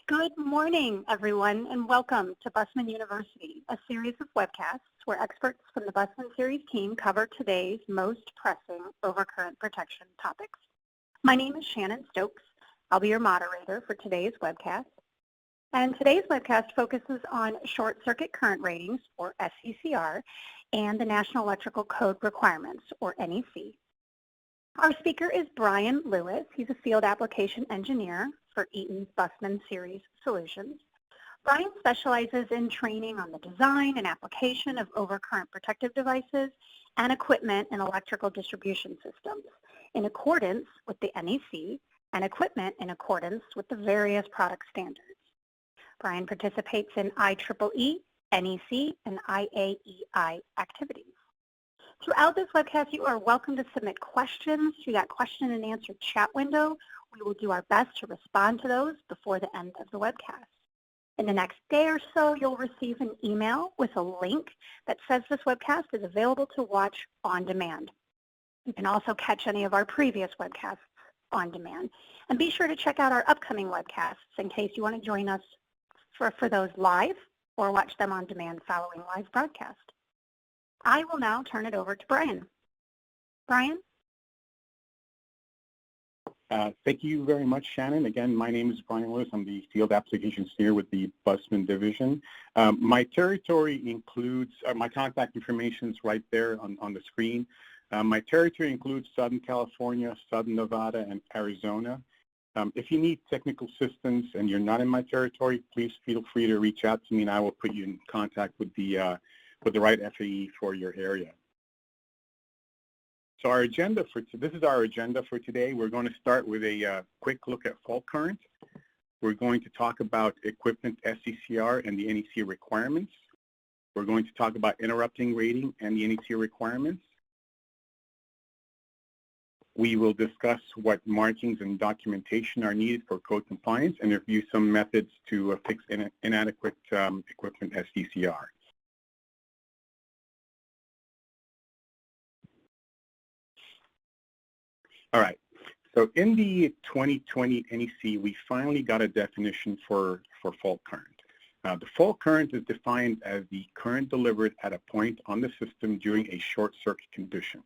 Good morning, everyone, and welcome to Bussmann University, a series of webcasts where experts from the Bussmann Series team cover today's most pressing overcurrent protection topics. My name is Shannon Stokes. I'll be your moderator for today's webcast. And today's webcast focuses on short circuit current ratings, or SCCR, and the National Electrical Code Requirements, or NEC. Our speaker is Brian Lewis. He's a field application engineer for Eaton's Bussmann Series solutions. Brian specializes in training on the design and application of overcurrent protective devices and equipment in electrical distribution systems in accordance with the NEC and equipment in accordance with the various product standards. Brian participates in IEEE, NEC, and IAEI activities. Throughout this webcast, you are welcome to submit questions through that question and answer chat window. We will do our best to respond to those before the end of the webcast. In the next day or so, you'll receive an email with a link that says this webcast is available to watch on demand. You can also catch any of our previous webcasts on demand. And be sure to check out our upcoming webcasts in case you want to join us for those live or watch them on demand following live broadcast. I will now turn it over to Brian. Brian? Thank you very much, Shannon. Again, my name is Brian Lewis. I'm the Field Applications Engineer with the Bussmann Division. My territory includes, my contact information is right there on the screen. My territory includes Southern California, Southern Nevada, and Arizona. If you need technical assistance and you're not in my territory, please feel free to reach out to me and I will put you in contact with the right FAE for your area. So our agenda this is our agenda for today. We're going to start with a quick look at fault current. We're going to talk about equipment SCCR and the NEC requirements. We're going to talk about interrupting rating and the NEC requirements. We will discuss what markings and documentation are needed for code compliance and review some methods to fix inadequate equipment SCCR. All right, so in the 2020 NEC, we finally got a definition for fault current. The fault current is defined as the current delivered at a point on the system during a short circuit condition.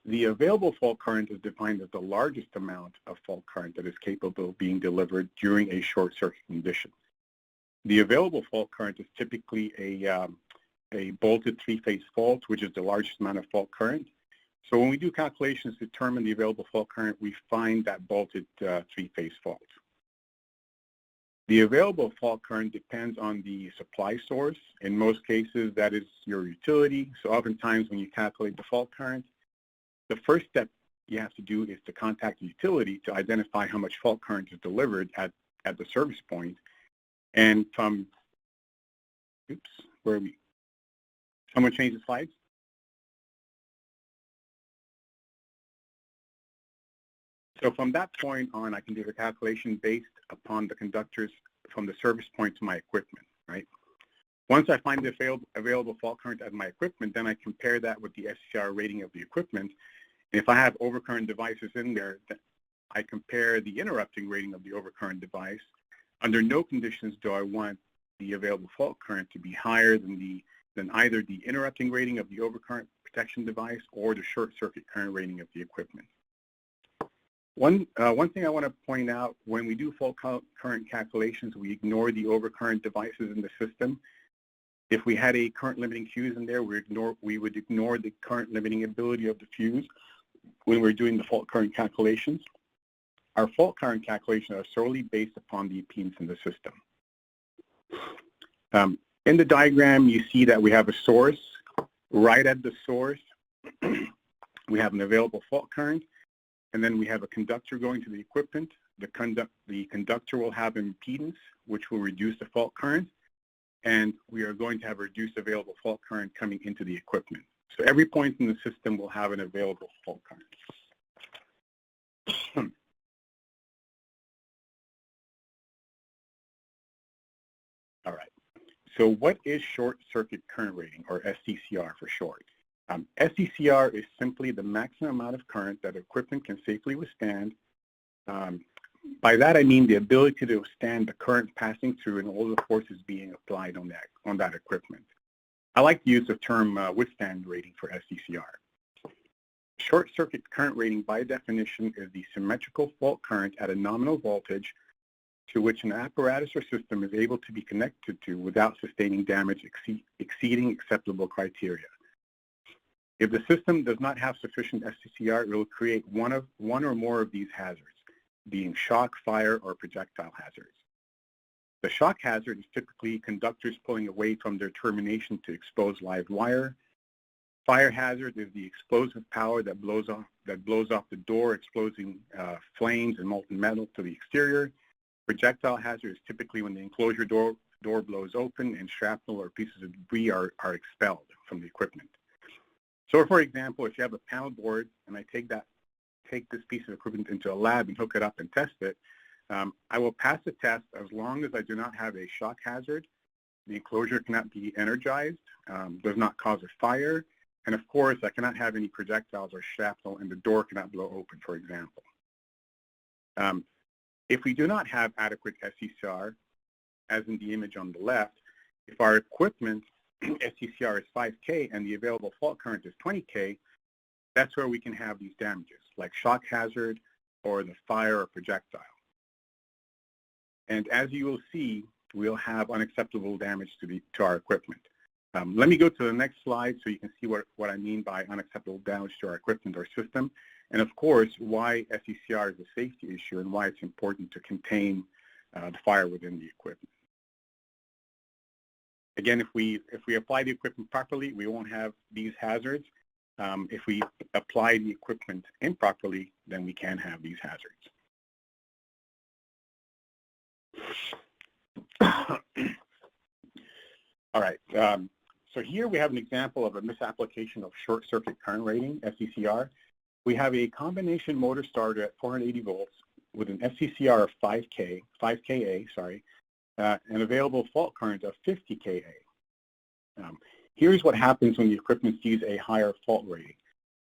The available fault current is defined as the largest amount of fault current that is capable of being delivered during a short circuit condition. The available fault current is typically a bolted three-phase fault, which is the largest amount of fault current. So when we do calculations to determine the available fault current, we find that bolted three-phase fault. The available fault current depends on the supply source. In most cases, that is your utility. So oftentimes when you calculate the fault current, the first step you have to do is to contact the utility to identify how much fault current is delivered at the service point. And from, oops, where are we? Someone change the slides? So from that point on, I can do the calculation based upon the conductors from the service point to my equipment, right? Once I find the available fault current at my equipment, then I compare that with the SCCR rating of the equipment. And if I have overcurrent devices in there, I compare the interrupting rating of the overcurrent device. Under no conditions do I want the available fault current to be higher than either the interrupting rating of the overcurrent protection device or the short circuit current rating of the equipment. One thing I want to point out, when we do fault current calculations, we ignore the overcurrent devices in the system. If we had a current limiting fuse in there, we would ignore the current limiting ability of the fuse when we're doing the fault current calculations. Our fault current calculations are solely based upon the impedance in the system. In the diagram, you see that we have a source. Right at the source, we have an available fault current. And then we have a conductor going to the equipment. The conductor will have impedance, which will reduce the fault current. And we are going to have a reduced available fault current coming into the equipment. So every point in the system will have an available fault current. All right. So what is short circuit current rating, or SCCR for short? SCCR is simply the maximum amount of current that equipment can safely withstand By that I mean the ability to withstand the current passing through and all the forces being applied on that equipment. I like to use the term withstand rating for SCCR. Short circuit current rating by definition is the symmetrical fault current at a nominal voltage to which an apparatus or system is able to be connected to without sustaining damage exceeding acceptable criteria. If the system does not have sufficient SCCR, it will create one or more of these hazards, being shock, fire, or projectile hazards. The shock hazard is typically conductors pulling away from their termination to expose live wire. Fire hazard is the explosive power that blows off the door, exposing flames and molten metal to the exterior. Projectile hazard is typically when the enclosure door blows open and shrapnel or pieces of debris are expelled from the equipment. So for example, if you have a panel board and I take this piece of equipment into a lab and hook it up and test it, I will pass the test as long as I do not have a shock hazard, the enclosure cannot be energized, does not cause a fire, and of course I cannot have any projectiles or shrapnel and the door cannot blow open, for example. If we do not have adequate SCCR, as in the image on the left, if our equipment SCCR is 5K and the available fault current is 20K, that's where we can have these damages, like shock hazard or the fire or projectile. And as you will see, we'll have unacceptable damage to our equipment. Let me go to the next slide so you can see what I mean by unacceptable damage to our equipment or system, and of course why SCCR is a safety issue and why it's important to contain the fire within the equipment. Again, if we apply the equipment properly, we won't have these hazards. If we apply the equipment improperly, then we can have these hazards. All right, so here we have an example of a misapplication of short circuit current rating, SCCR. We have a combination motor starter at 480 volts with an SCCR of 5Ka, an available fault current of 50 Ka. Here's what happens when the equipment sees a higher fault rating.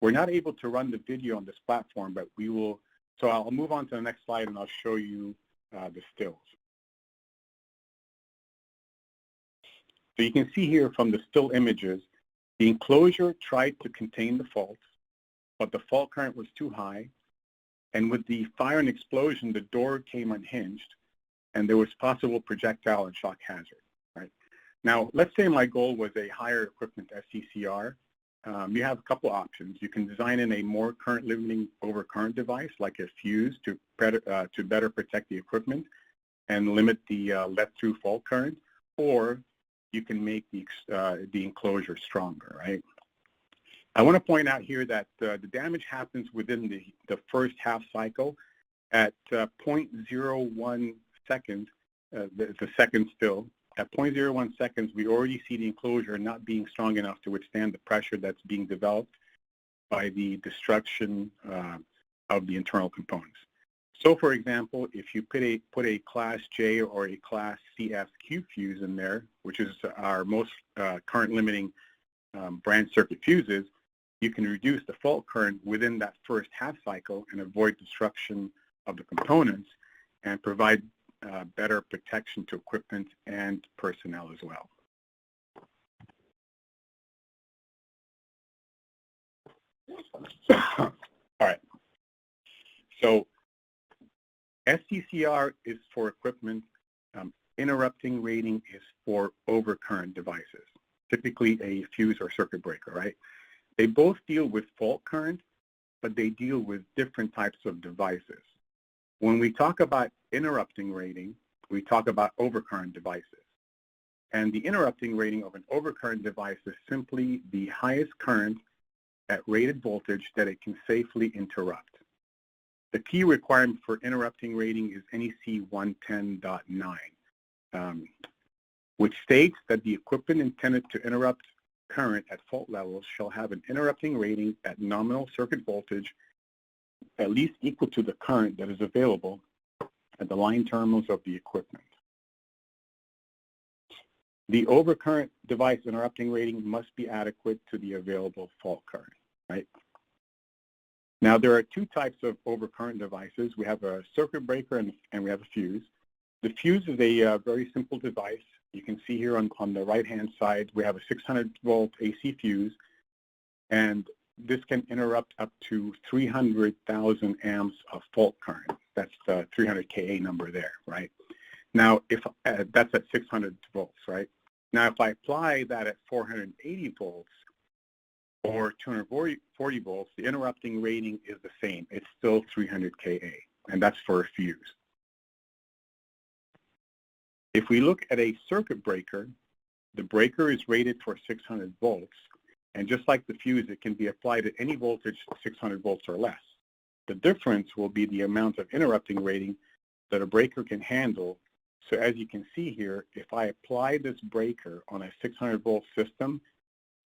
We're not able to run the video on this platform, but we will, so I'll move on to the next slide and I'll show you the stills. So you can see here from the still images, the enclosure tried to contain the fault, but the fault current was too high. And with the fire and explosion, the door came unhinged and there was possible projectile and shock hazard, right? Now, let's say my goal was a higher equipment SCCR. You have a couple options. You can design in a more current limiting over current device, like a fuse to better protect the equipment and limit the let-through fault current, or you can make the enclosure stronger, right? I want to point out here that the damage happens within the first half cycle at 0.01 seconds, the second still. At 0.01 seconds, we already see the enclosure not being strong enough to withstand the pressure that's being developed by the destruction of the internal components. So, for example, if you put a Class J or a Class CFQ fuse in there, which is our most current limiting branch circuit fuses, you can reduce the fault current within that first half cycle and avoid destruction of the components and provide better protection to equipment and personnel as well. All right. So SCCR is for equipment. Interrupting rating is for overcurrent devices, typically a fuse or circuit breaker, right? They both deal with fault current, but they deal with different types of devices. When we talk about interrupting rating, we talk about overcurrent devices. And the interrupting rating of an overcurrent device is simply the highest current at rated voltage that it can safely interrupt. The key requirement for interrupting rating is NEC 110.9, which states that the equipment intended to interrupt current at fault levels shall have an interrupting rating at nominal circuit voltage at least equal to the current that is available at the line terminals of the equipment. The overcurrent device interrupting rating must be adequate to the available fault current, right? Now, there are two types of overcurrent devices. We have a circuit breaker and we have a fuse. The fuse is a very simple device. You can see here on the right-hand side, we have a 600-volt AC fuse, and this can interrupt up to 300,000 amps of fault current. That's the 300 kA number there, right? Now, if that's at 600 volts, right? Now, if I apply that at 480 volts or 240 volts, the interrupting rating is the same. It's still 300 kA, and that's for a fuse. If we look at a circuit breaker, the breaker is rated for 600 volts, and just like the fuse, it can be applied at any voltage 600 volts or less. The difference will be the amount of interrupting rating that a breaker can handle. So as you can see here, if I apply this breaker on a 600 volt system,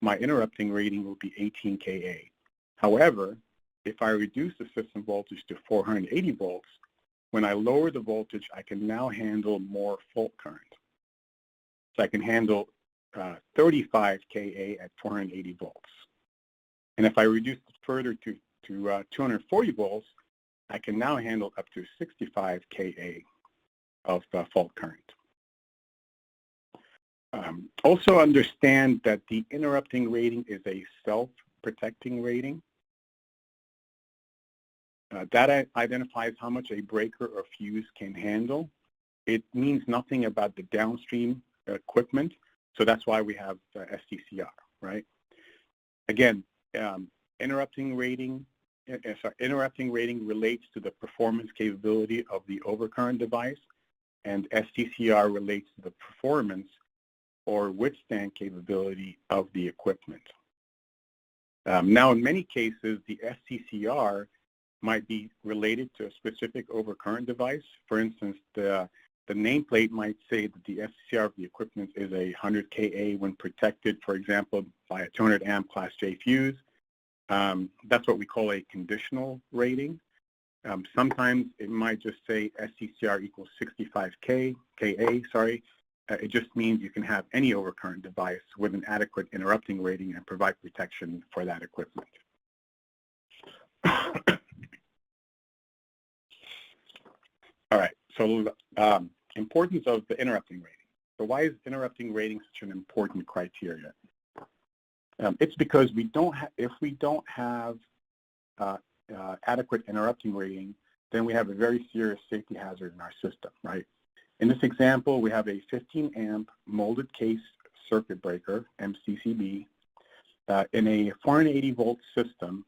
my interrupting rating will be 18 kA. However, if I reduce the system voltage to 480 volts, when I lower the voltage, I can now handle more fault current. So I can handle 35 kA at 480 volts. And if I reduce it further to 240 volts, I can now handle up to 65 kA of fault current. Also understand that the interrupting rating is a self-protecting rating. That identifies how much a breaker or fuse can handle. It means nothing about the downstream equipment, so that's why we have SCCR, right? Again, interrupting rating relates to the performance capability of the overcurrent device, and SCCR relates to the performance or withstand capability of the equipment. Now, in many cases, the SCCR might be related to a specific overcurrent device. For instance, the nameplate might say that the SCCR of the equipment is 100 kA when protected, for example, by a 200 amp Class J fuse. That's what we call a conditional rating. Sometimes it might just say SCCR equals 65 kA. It just means you can have any overcurrent device with an adequate interrupting rating and provide protection for that equipment. All right, so importance of the interrupting rating. So why is interrupting rating such an important criteria? It's because if we don't have adequate interrupting rating, then we have a very serious safety hazard in our system, right? In this example, we have a 15 amp molded case circuit breaker, MCCB. In a 480 volt system,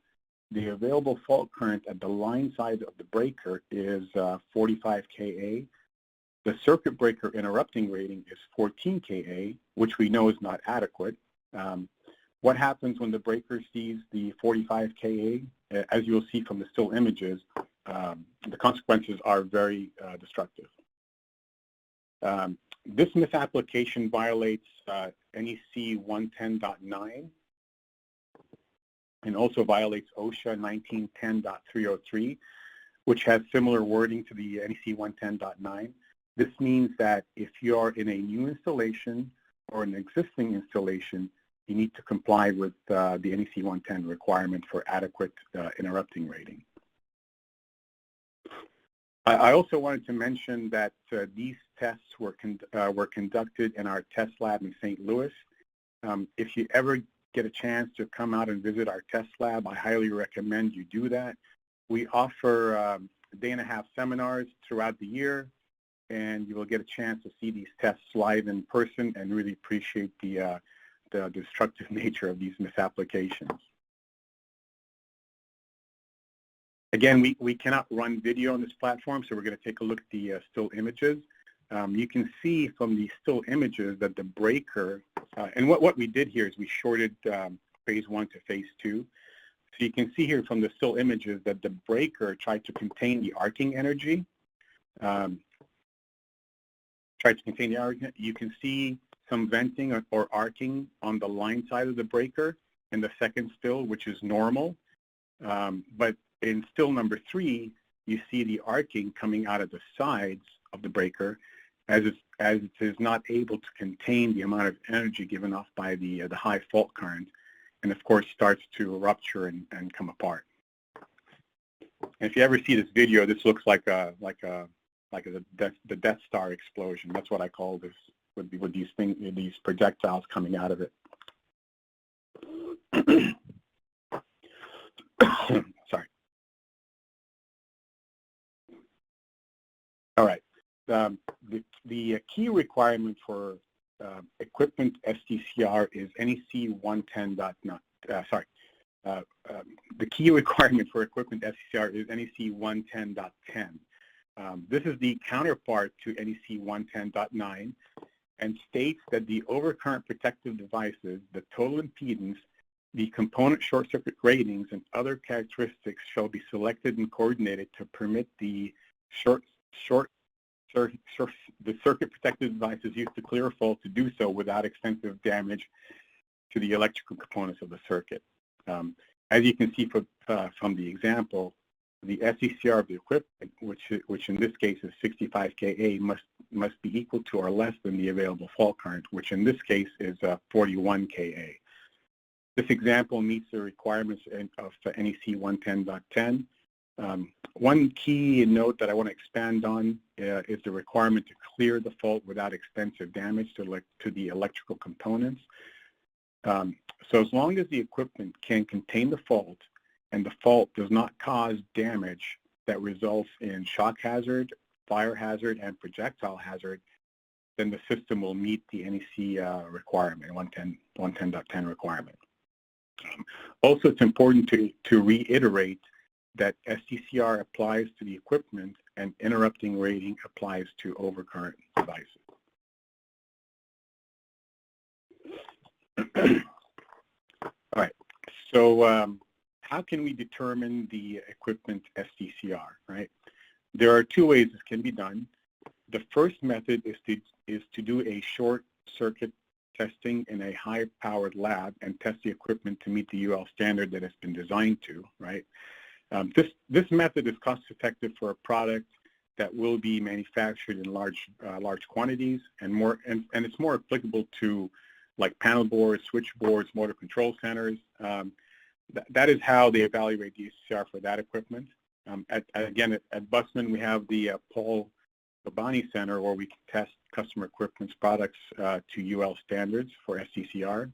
the available fault current at the line side of the breaker is 45 kA. The circuit breaker interrupting rating is 14 kA, which we know is not adequate. What happens when the breaker sees the 45 kA? As you'll see from the still images, the consequences are very destructive. This misapplication violates NEC 110.9 and also violates OSHA 1910.303, which has similar wording to the NEC 110.9. This means that if you are in a new installation or an existing installation, you need to comply with the NEC 110 requirement for adequate interrupting rating. I also wanted to mention that these tests were conducted in our test lab in St. Louis. If you ever get a chance to come out and visit our test lab, I highly recommend you do that. We offer a day-and-a-half seminars throughout the year, and you will get a chance to see these tests live in person and really appreciate the destructive nature of these misapplications. Again, we cannot run video on this platform, so we're going to take a look at the still images. You can see from the still images that the breaker, and what we did here is we shorted phase 1 to phase 2. So you can see here from the still images that the breaker tried to contain the arcing energy. You can see some venting or arcing on the line side of the breaker in the second still, which is normal. But in still number 3, you see the arcing coming out of the sides of the breaker as it is not able to contain the amount of energy given off by the high fault current, and of course starts to rupture and come apart. if you ever see this video, this looks like the Death Star explosion. That's what I call this, with these projectiles coming out of it. Sorry. All right. The key requirement for equipment SCCR is NEC 110.9. The key requirement for equipment SCCR is NEC 110.10. This is the counterpart to NEC 110.9 and states that the overcurrent protective devices, the total impedance, the component short circuit ratings, and other characteristics shall be selected and coordinated to permit the the circuit protective devices used to clear a fault to do so without extensive damage to the electrical components of the circuit. As you can see from the example, the SCCR of the equipment, which in this case is 65 kA, must be equal to or less than the available fault current, which in this case is 41 kA. This example meets the requirements of NEC 110.10. One key note that I want to expand on is the requirement to clear the fault without extensive damage to the electrical components. So as long as the equipment can contain the fault and the fault does not cause damage that results in shock hazard, fire hazard, and projectile hazard, then the system will meet the NEC requirement, 110.10 requirement. Also, it's important to reiterate that SCCR applies to the equipment and interrupting rating applies to overcurrent devices. All right, so how can we determine the equipment SCCR, right? There are two ways this can be done. The first method is to do a short circuit testing in a high-powered lab and test the equipment to meet the UL standard that it's been designed to, right? This method is cost-effective for a product that will be manufactured in large quantities, and it's more applicable to like panel boards, switchboards, motor control centers. That is how they evaluate the SCCR for that equipment. Again, at Bussmann, we have the Paul Babani Center where we can test customer equipment's products to UL standards for SCCR.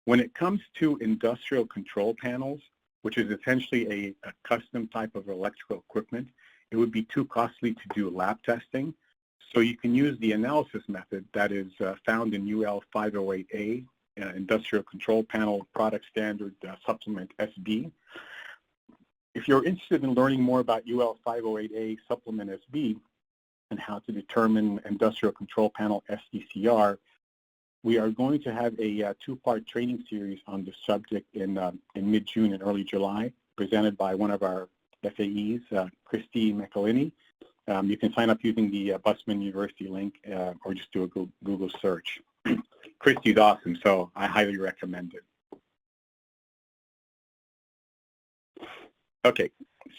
When it comes to industrial control panels, which is essentially a custom type of electrical equipment, it would be too costly to do lab testing. So you can use the analysis method that is found in UL 508A, Industrial Control Panel Product Standard Supplement SB. If you're interested in learning more about UL 508A Supplement SB and how to determine Industrial Control Panel SCCR, we are going to have a two-part training series on the subject in mid-June and early July, presented by one of our FAEs, Christy McElhinney. You can sign up using the Bussmann University link or just do a Google search. Christy's awesome, so I highly recommend it. Okay,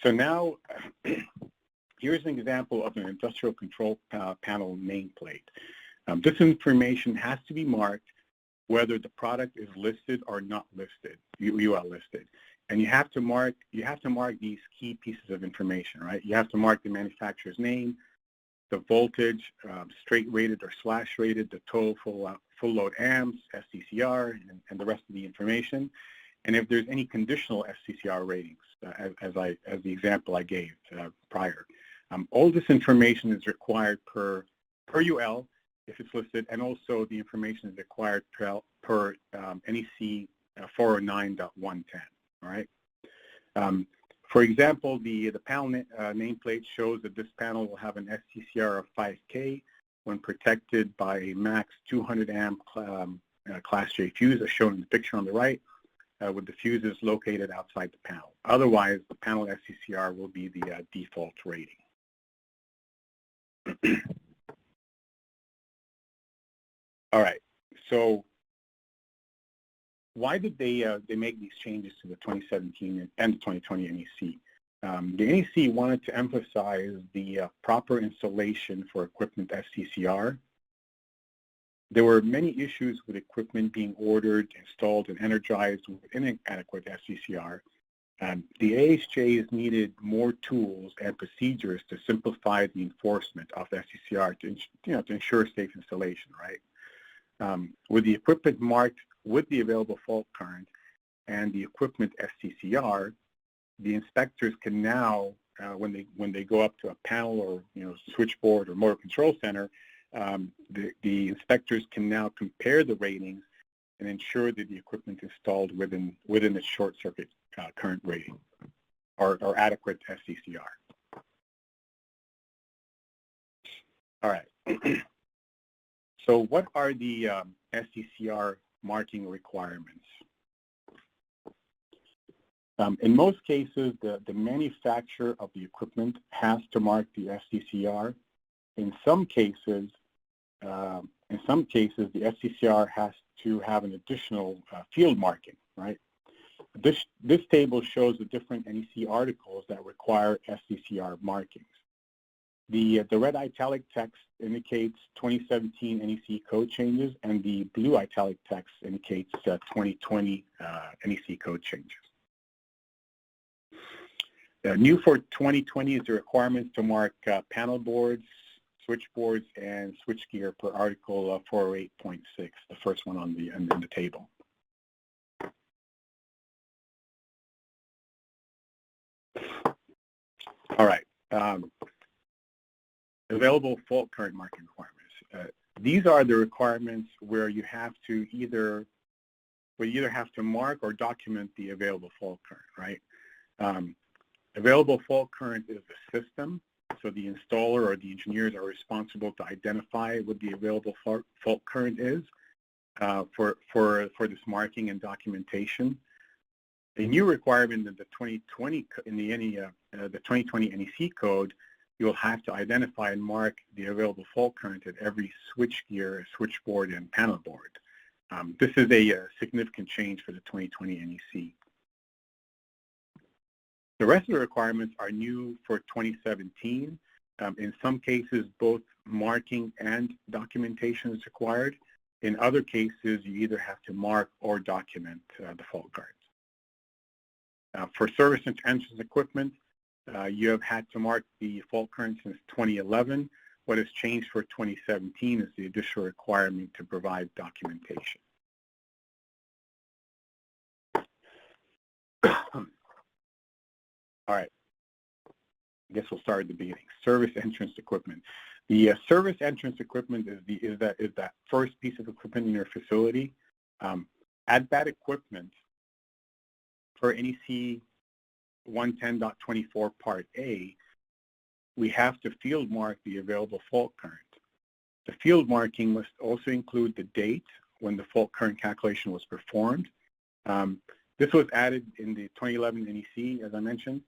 so now here's an example of an industrial control panel nameplate. This information has to be marked whether the product is listed or not listed, UL listed. And you have to mark these key pieces of information, right? You have to mark the manufacturer's name, the voltage, straight rated or slash rated, the total full load amps, SCCR, and the rest of the information. And if there's any conditional SCCR ratings, as the example I gave prior. All this information is required per UL if it's listed, and also the information is required per NEC 409.110. All right. For example, the panel nameplate shows that this panel will have an SCCR of 5K when protected by a max 200 amp Class J fuse, as shown in the picture on the right, with the fuses located outside the panel. Otherwise, the panel SCCR will be the default rating. All right. So why did they make these changes to the 2017 and the 2020 NEC? The NEC wanted to emphasize the proper installation for equipment SCCR. There were many issues with equipment being ordered, installed, and energized with inadequate SCCR, The AHJs needed more tools and procedures to simplify the enforcement of SCCR to ensure safe installation, right? With the equipment marked with the available fault current and the equipment SCCR, the inspectors can now, when they go up to a panel or switchboard or motor control center, the inspectors can now compare the ratings and ensure that the equipment is installed within its short circuit current rating or adequate SCCR. All right. So what are the SCCR marking requirements? In most cases, the manufacturer of the equipment has to mark the SCCR. In some cases, the SCCR has to have an additional field marking, right? This table shows the different NEC articles that require SCCR markings. The red italic text indicates 2017 NEC code changes, and the blue italic text indicates 2020 NEC code changes. New for 2020 is the requirements to mark panel boards, switchboards, and switchgear per Article 408.6, the first one on the table. All right. Available fault current marking requirements. These are the requirements where you either have to mark or document the available fault current, right? Available fault current is the system, so the installer or the engineers are responsible to identify what the available fault current is for this marking and documentation. A new requirement in the 2020 NEC code, you'll have to identify and mark the available fault current at every switchgear, switchboard, and panel board. This is a significant change for the 2020 NEC. The rest of the requirements are new for 2017. In some cases, both marking and documentation is required. In other cases, you either have to mark or document the fault cards. For service and entrance equipment, you have had to mark the fault current since 2011. What has changed for 2017 is the additional requirement to provide documentation. All right, I guess we'll start at the beginning. Service entrance equipment. The service entrance equipment is that first piece of equipment in your facility. Add that equipment for NEC 110.24 Part A. We have to field mark the available fault current. The field marking must also include the date when the fault current calculation was performed. This was added in the 2011 NEC, as I mentioned.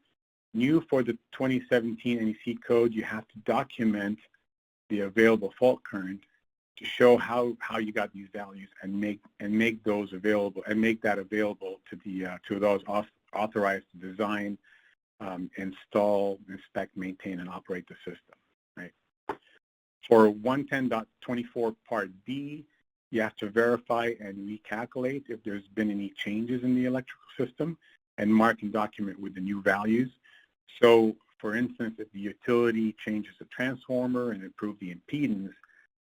New for the 2017 NEC code, you have to document the available fault current to show how you got these values and make those available and make that available to those authorized to design, install, inspect, maintain, and operate the system. Right. For 110.24 Part B, you have to verify and recalculate if there's been any changes in the electrical system and mark and document with the new values. So, for instance, if the utility changes the transformer and improves the impedance,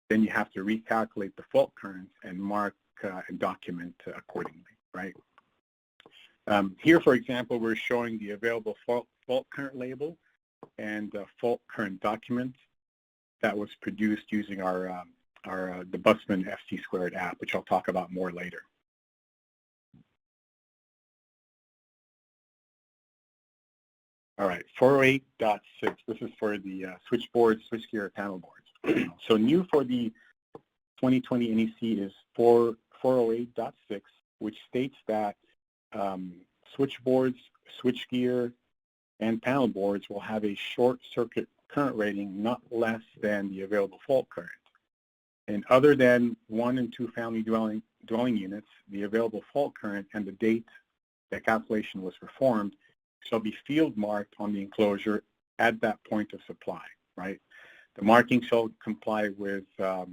then you have to recalculate the fault currents and mark and document accordingly, right? Here, for example, we're showing the available fault current label and fault current document that was produced using the Bussmann FC² app, which I'll talk about more later. All right, 408.6, this is for the switchboard, switchgear, panel boards. So new for the 2020 NEC is 408.6, which states that switchboards, switchgear, and panel boards will have a short circuit current rating not less than the available fault current. And other than 1 and 2 family dwelling units, the available fault current and the date that calculation was performed shall be field marked on the enclosure at that point of supply, right? The marking shall comply with NEC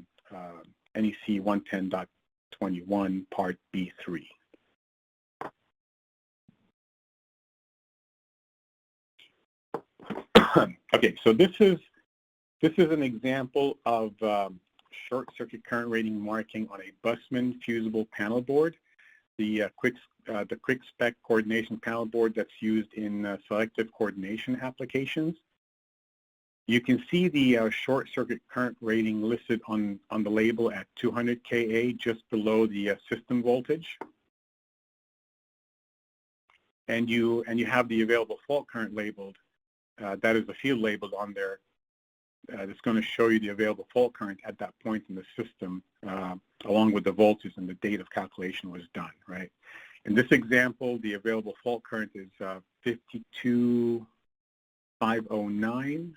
110.21 Part B3. Okay, so this is an example of short circuit current rating marking on a Bussmann fusible panel board, the quick spec coordination panel board that's used in selective coordination applications. You can see the short circuit current rating listed on the label at 200 kA, just below the system voltage. And you have the available fault current labeled. That is the field labeled on there. That's going to show you the available fault current at that point in the system, along with the voltage and the date of calculation was done, right? In this example, the available fault current is 52,509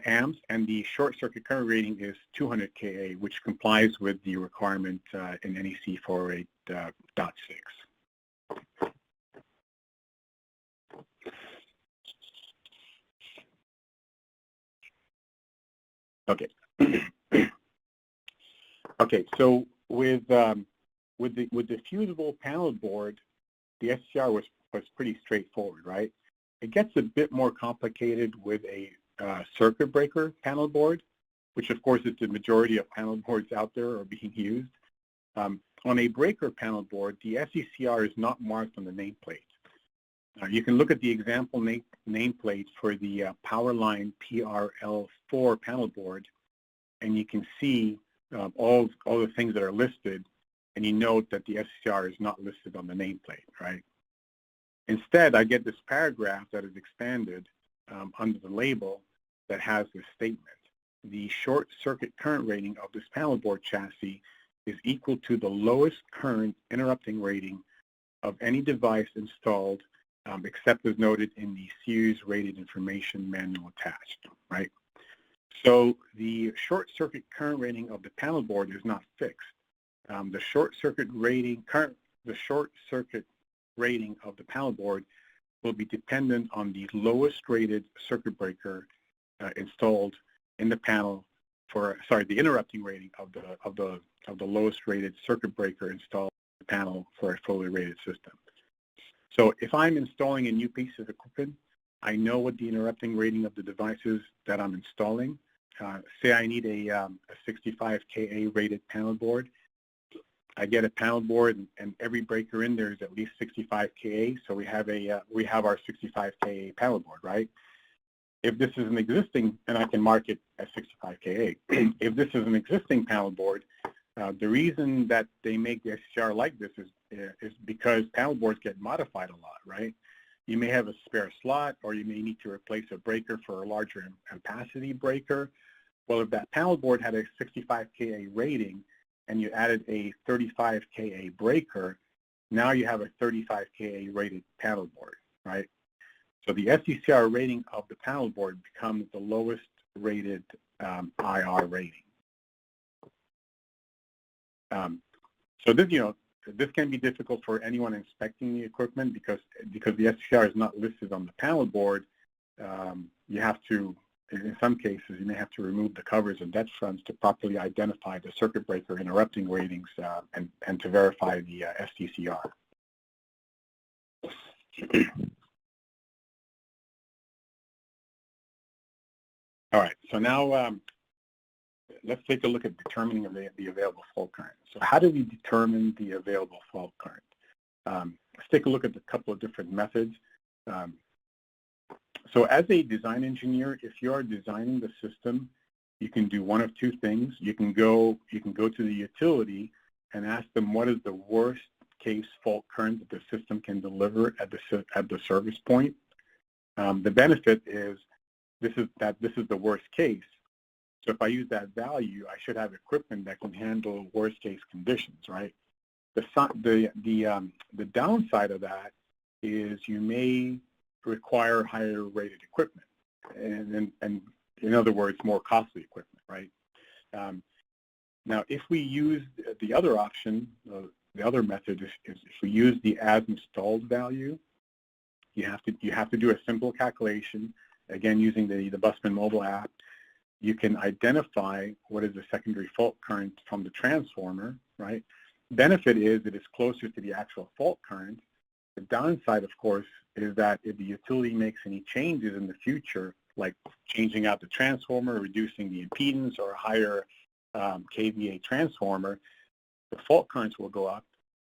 amps, and the short circuit current rating is 200 kA, which complies with the requirement in NEC 408.6. Okay. Okay. So with the fusible panel board, the SCCR was pretty straightforward, right? It gets a bit more complicated with a circuit breaker panel board, which of course is the majority of panel boards out there are being used. On a breaker panel board, the SCCR is not marked on the nameplate. You can look at the example nameplate for the Powerline PRL4 panel board, and you can see all the things that are listed, and you note that the SCCR is not listed on the nameplate, right? Instead, I get this paragraph that is expanded under the label that has this statement. The short circuit current rating of this panel board chassis is equal to the lowest current interrupting rating of any device installed except as noted in the series rated information manual attached, right? So the short circuit current rating of the panel board is not fixed. The short circuit rating of the panel board will be dependent on the lowest rated circuit breaker installed in the panel the interrupting rating of the lowest rated circuit breaker installed in the panel for a fully rated system. So if I'm installing a new piece of equipment, I know what the interrupting rating of the devices that I'm installing. Say I need a 65 kA rated panel board. I get a panel board, and every breaker in there is at least 65 kA. So we have our 65 kA panel board, right? If this is an existing, and I can mark it as 65 kA. If this is an existing panel board, the reason that they make the SCCR like this is because panel boards get modified a lot, right? You may have a spare slot, or you may need to replace a breaker for a larger ampacity breaker. Well, if that panel board had a 65 kA rating and you added a 35 kA breaker, now you have a 35 kA rated panel board, right? So the SCCR rating of the panel board becomes the lowest rated IR rating. So this, this can be difficult for anyone inspecting the equipment because the SCCR is not listed on the panel board. You have to, in some cases, you may have to remove the covers and dead fronts to properly identify the circuit breaker interrupting ratings and to verify the SCCR. All right, so now let's take a look at determining the available fault current. So how do we determine the available fault current? Let's take a look at a couple of different methods. So as a design engineer, if you are designing the system, you can do one of two things. You can go to the utility and ask them what is the worst case fault current that the system can deliver at the service point. The benefit is this is the worst case. So if I use that value, I should have equipment that can handle worst case conditions, right? The downside of that is you may require higher rated equipment, and in other words, more costly equipment, right? Now, if we use the other option, the other method is if we use the as installed value, you have to do a simple calculation. Again, using the Bussmann mobile app, you can identify what is the secondary fault current from the transformer, right? Benefit is it is closer to the actual fault current. The downside, of course, is that if the utility makes any changes in the future, like changing out the transformer, reducing the impedance, or a higher kVA transformer, the fault currents will go up,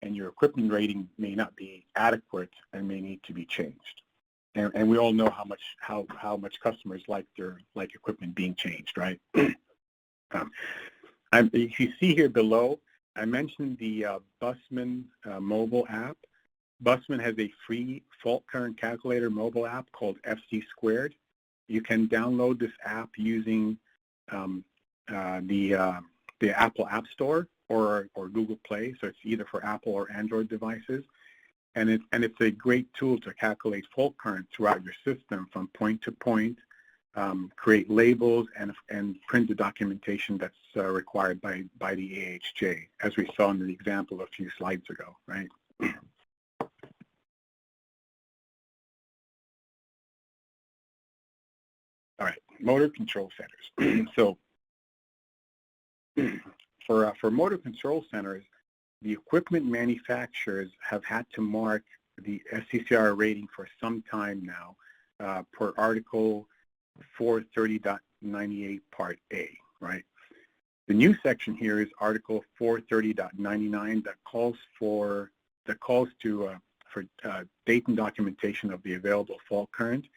and your equipment rating may not be adequate and may need to be changed. And we all know how much customers like their equipment being changed, right? If you see here below, I mentioned the Bussmann mobile app. Bussmann has a free fault current calculator mobile app called FC². You can download this app using the Apple App Store or Google Play, so it's either for Apple or Android devices. And it's a great tool to calculate fault current throughout your system from point to point, create labels, and print the documentation that's required by the AHJ, as we saw in the example a few slides ago, right? All right, motor control centers. So for motor control centers, the equipment manufacturers have had to mark the SCCR rating for some time now per Article 430.98 Part A, right? The new section here is Article 430.99 that calls for date and documentation of the available fault current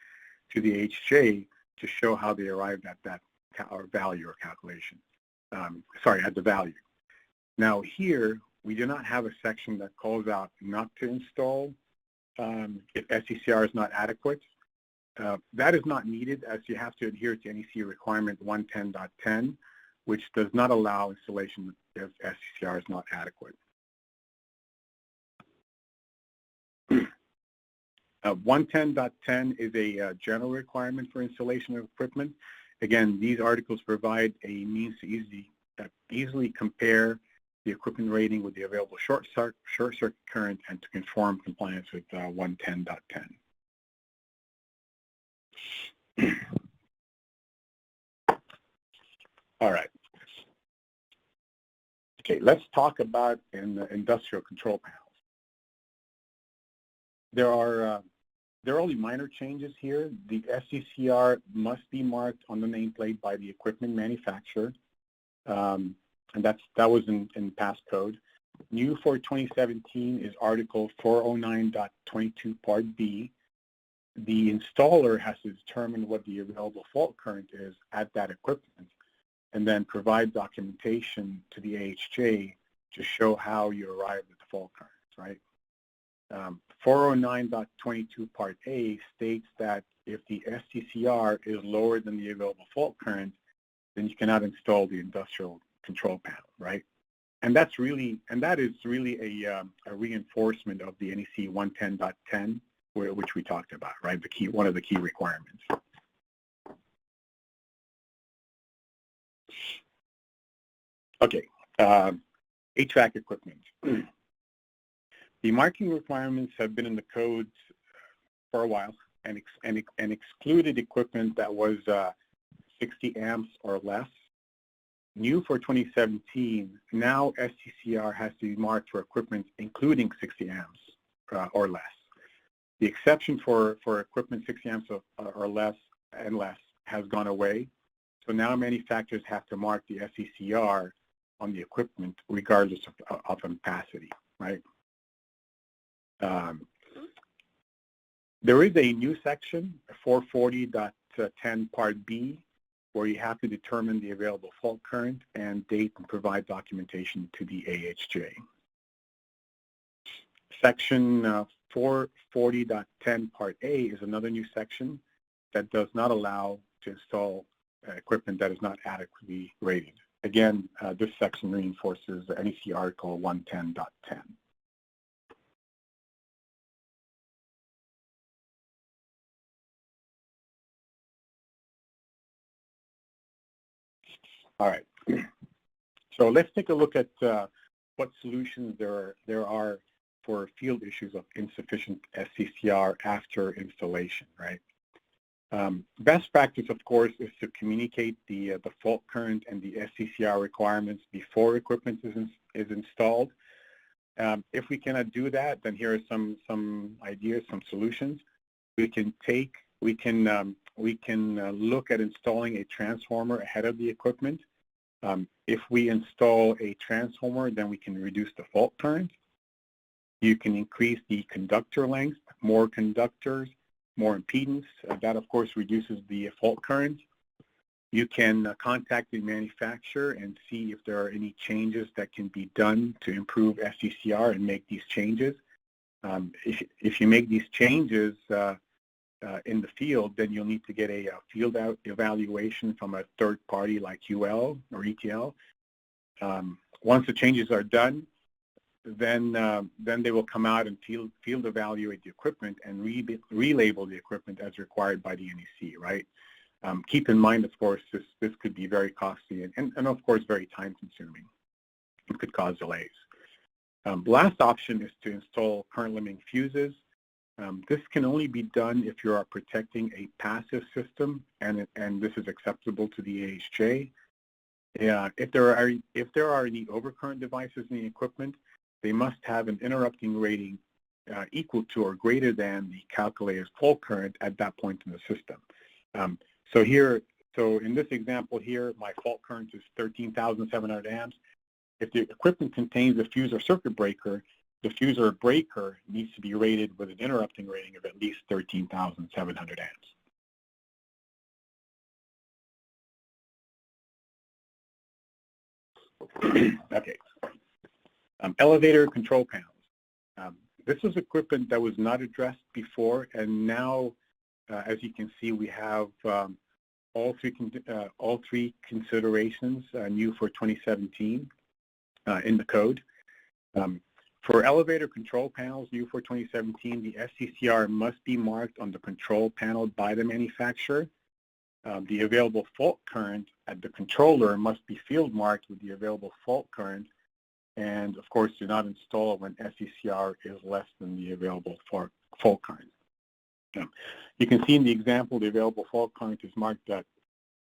to the HJ to show how they arrived at that value or calculation. At the value. Now here, we do not have a section that calls out not to install if SCCR is not adequate. That is not needed, as you have to adhere to NEC Requirement 110.10, which does not allow installation if SCCR is not adequate. 110.10 is a general requirement for installation of equipment. Again, these articles provide a means to easily compare the equipment rating with the available short circuit current and to conform compliance with 110.10. All right. Okay, let's talk about industrial control panels. There are only minor changes here. The SCCR must be marked on the nameplate by the equipment manufacturer, and that was in past code. New for 2017 is Article 409.22 Part B. The installer has to determine what the available fault current is at that equipment, and then provide documentation to the AHJ to show how you arrived at the fault currents, right? 409.22 Part A states that if the SCCR is lower than the available fault current, then you cannot install the industrial control panel, right? And that is really a reinforcement of the NEC 110.10, which we talked about, right? One of the key requirements. Okay, HVAC equipment. The marking requirements have been in the codes for a while and excluded equipment that was 60 amps or less. New for 2017, now SCCR has to be marked for equipment including 60 amps or less. The exception for equipment 60 amps or less has gone away. So now manufacturers have to mark the SCCR on the equipment regardless of ampacity, right? There is a new section, 440.10 Part B, where you have to determine the available fault current and date and provide documentation to the AHJ. Section 440.10 Part A is another new section that does not allow to install equipment that is not adequately rated. Again, this section reinforces the NEC Article 110.10. All right, so let's take a look at what solutions there are for field issues of insufficient SCCR after installation, right? Best practice, of course, is to communicate the fault current and the SCCR requirements before equipment is installed. If we cannot do that, then here are some ideas, some solutions. we can look at installing a transformer ahead of the equipment. If we install a transformer, then we can reduce the fault current. You can increase the conductor length, more conductors, more impedance. That, of course, reduces the fault current. You can contact the manufacturer and see if there are any changes that can be done to improve SCCR and make these changes. If you make these changes in the field, then you'll need to get a field evaluation from a third party like UL or ETL. Once the changes are done, then they will come out and field evaluate the equipment and relabel the equipment as required by the NEC, right? Keep in mind, of course, this could be very costly and of course, very time-consuming. It could cause delays. Last option is to install current-limiting fuses. This can only be done if you are protecting a passive system, and this is acceptable to the AHJ. If there are any overcurrent devices in the equipment, they must have an interrupting rating equal to or greater than the calculated fault current at that point in the system. So in this example here, my fault current is 13,700 amps. If the equipment contains a fuse or circuit breaker, the fuse or breaker needs to be rated with an interrupting rating of at least 13,700 amps. Okay. Elevator control panels. This was equipment that was not addressed before, and now, as you can see, we have all three considerations new for 2017 in the code. For elevator control panels new for 2017, the SCCR must be marked on the control panel by the manufacturer. The available fault current at the controller must be field marked with the available fault current, and of course do not install when SCCR is less than the available fault current. You can see in the example the available fault current is marked at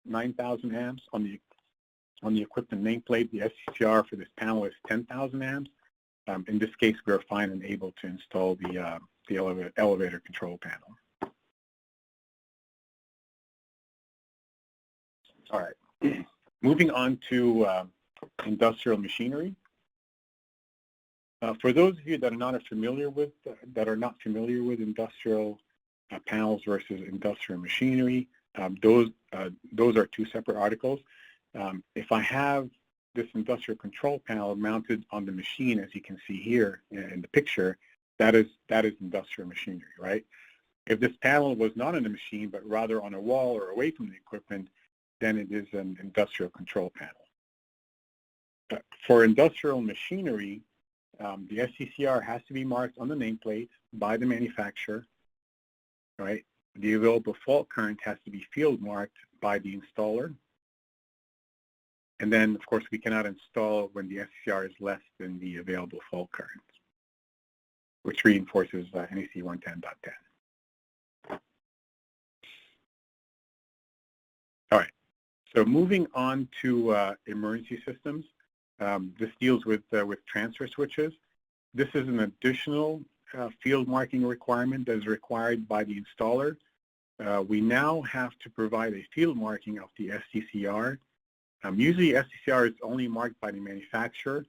9,000 amps. On the equipment nameplate, the SCCR for this panel is 10,000 amps. In this case, we're fine and able to install the elevator control panel. All right, moving on to industrial machinery. For those of you that are not familiar with industrial panels versus industrial machinery, those are two separate articles. If I have this industrial control panel mounted on the machine, as you can see here in the picture, that is industrial machinery, right? If this panel was not on the machine, but rather on a wall or away from the equipment, then it is an industrial control panel. For industrial machinery, the SCCR has to be marked on the nameplate by the manufacturer, right? The available fault current has to be field marked by the installer. And then, of course, we cannot install when the SCCR is less than the available fault current, which reinforces NEC 110.10. All right, so moving on to emergency systems. This deals with transfer switches. This is an additional field marking requirement that is required by the installer. We now have to provide a field marking of the SCCR. Usually SCCR is only marked by the manufacturer,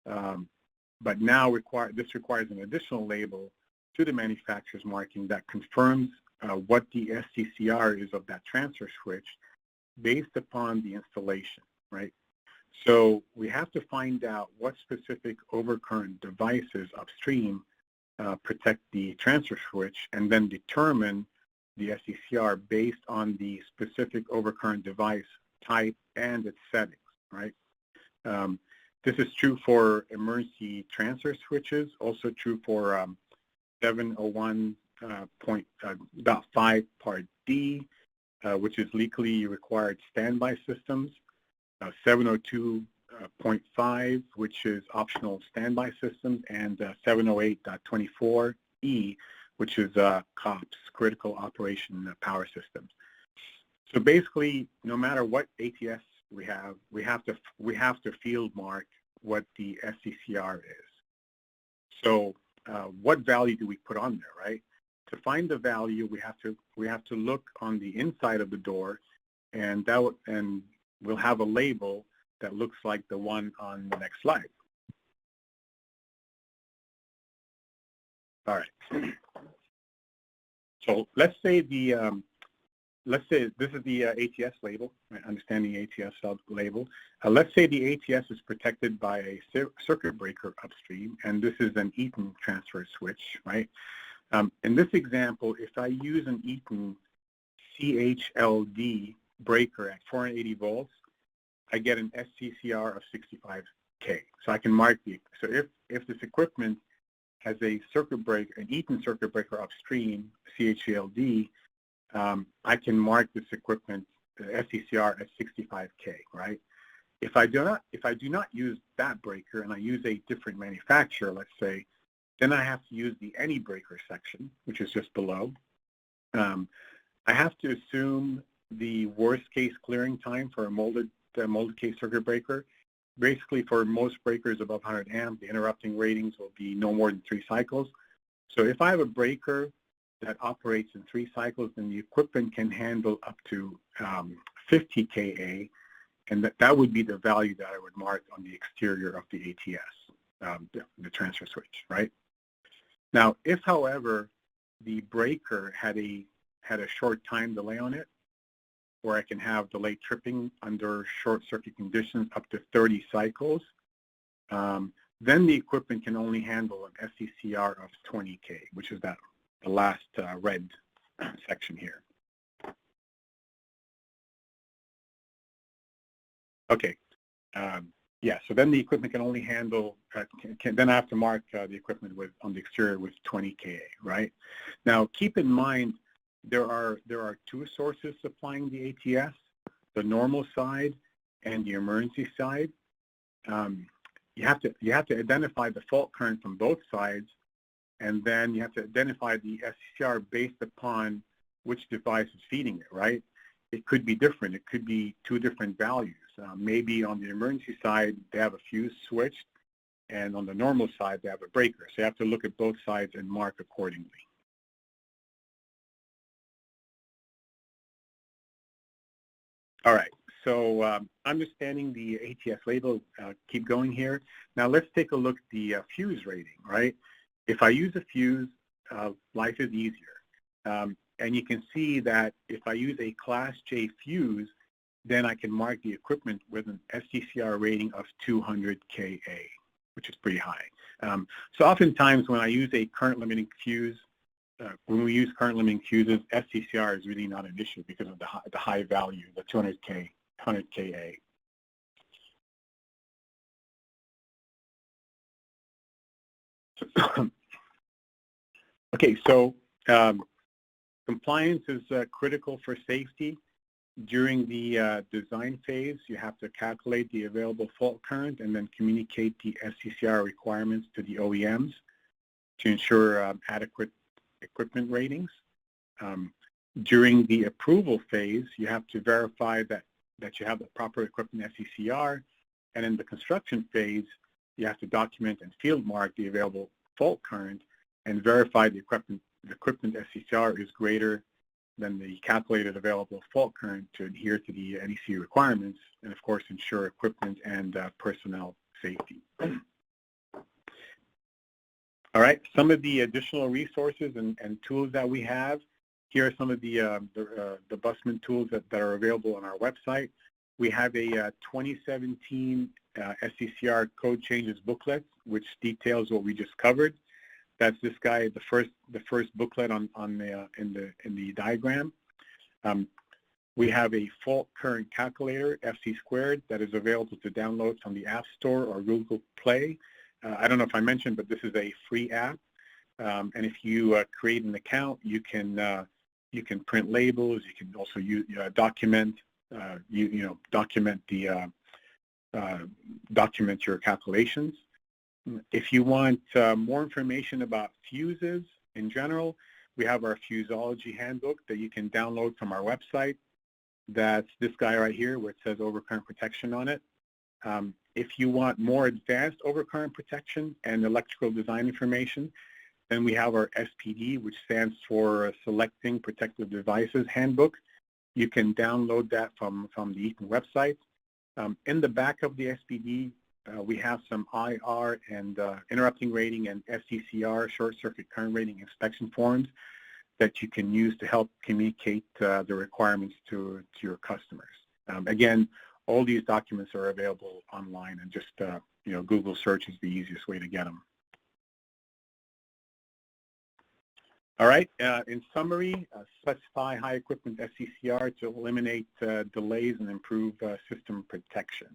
but now this requires an additional label to the manufacturer's marking that confirms what the SCCR is of that transfer switch based upon the installation, right? So we have to find out what specific overcurrent devices upstream protect the transfer switch, and then determine the SCCR based on the specific overcurrent device type and its settings, right? This is true for emergency transfer switches, also true for 701.5 Part D, which is legally required standby systems, 702.5, which is optional standby systems, and 708.24E, which is COPS, critical operation power systems. So basically, no matter what ATS we have to field mark what the SCCR is. So what value do we put on there, right? to find the value, we have to look on the inside of the door, and we'll have a label that looks like the one on the next slide. All right. So let's say this is the ATS label, right? Understanding ATS label. Let's say the ATS is protected by a circuit breaker upstream, and this is an Eaton transfer switch, right? In this example, if I use an Eaton CHLD breaker at 480 volts, I get an SCCR of 65K. So I can mark so if this equipment has a circuit breaker, an Eaton circuit breaker upstream, CHLD, I can mark this equipment SCCR at 65K, right? If I do not use that breaker and I use a different manufacturer, let's say, then I have to use the any breaker section, which is just below. I have to assume the worst case clearing time for a molded case circuit breaker. Basically, for most breakers above 100 amp, the interrupting ratings will be no more than 3 cycles. So if I have a breaker that operates in 3 cycles, then the equipment can handle up to 50 kA, and that would be the value that I would mark on the exterior of the ATS, the transfer switch, right? Now, if, however, the breaker had a short time delay on it, or I can have delayed tripping under short circuit conditions up to 30 cycles, then the equipment can only handle an SCCR of 20K, which is the last red section here. Okay, yeah, so then the equipment can only handle, then I have to mark the equipment on the exterior with 20 Ka, right? Now, keep in mind, there are 2 sources supplying the ATS, the normal side and the emergency side. You have to identify the fault current from both sides, and then you have to identify the SCCR based upon which device is feeding it, right? It could be different. It could be 2 different values. Maybe on the emergency side, they have a fuse switched, and on the normal side, they have a breaker. So you have to look at both sides and mark accordingly. All right, so understanding the ATS label, keep going here. Now let's take a look at the fuse rating, right? If I use a fuse, life is easier. And you can see that if I use a Class J fuse, then I can mark the equipment with an SCCR rating of 200 Ka, which is pretty high. So oftentimes when I use a current limiting fuse, when we use current limiting fuses, SCCR is really not an issue because of the high value, the 200 Ka. Okay, so compliance is critical for safety. During the design phase, you have to calculate the available fault current and then communicate the SCCR requirements to the OEMs to ensure adequate equipment ratings. During the approval phase, you have to verify that you have the proper equipment SCCR, and in the construction phase, you have to document and field mark the available fault current and verify the equipment SCCR is greater than the calculated available fault current to adhere to the NEC requirements, and of course ensure equipment and personnel safety. All right, some of the additional resources and tools that we have. Here are some of the Bussmann tools that are available on our website. We have a 2017 SCCR code changes booklet, which details what we just covered. That's this guy, the first booklet in the diagram. We have a fault current calculator, FC², that is available to download from the App Store or Google Play. I don't know if I mentioned, but this is a free app, and if you create an account, you can print labels. You can also document document your calculations. If you want more information about fuses in general, we have our Fuseology handbook that you can download from our website. That's this guy right here, where it says overcurrent protection on it. If you want more advanced overcurrent protection and electrical design information, Then we have our SPD, which stands for Selecting Protective Devices Handbook. You can download that from the Eaton website. In the back of the SPD, we have some IR and interrupting rating and SCCR, short circuit current rating inspection forms that you can use to help communicate the requirements to your customers. Again, all these documents are available online, and just Google search is the easiest way to get them. All right, in summary, specify high equipment SCCR to eliminate delays and improve system protection.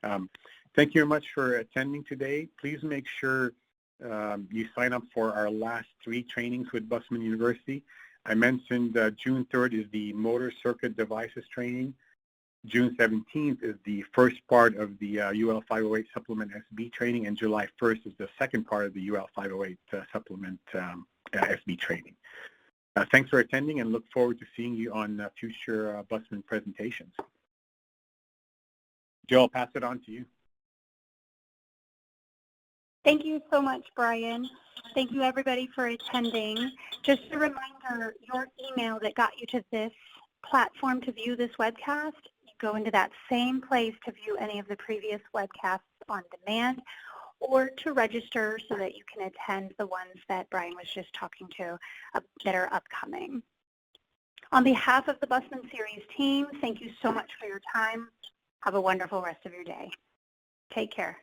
Thank you very much for attending today. Please make sure you sign up for our last 3 trainings with Bussmann University. I mentioned June 3rd is the motor circuit devices training. June 17th is the first part of the UL 508 supplement SB training, and July 1st is the second part of the UL 508 supplement SB training. Thanks for attending, and look forward to seeing you on future Bussmann presentations. Joe, I'll pass it on to you. Thank you so much, Brian. Thank you, everybody, for attending. Just a reminder, your email that got you to this platform to view this webcast, you go into that same place to view any of the previous webcasts on demand, or to register so that you can attend the ones that Brian was just talking to that are upcoming. On behalf of the Bussmann Series team, thank you so much for your time. Have a wonderful rest of your day. Take care.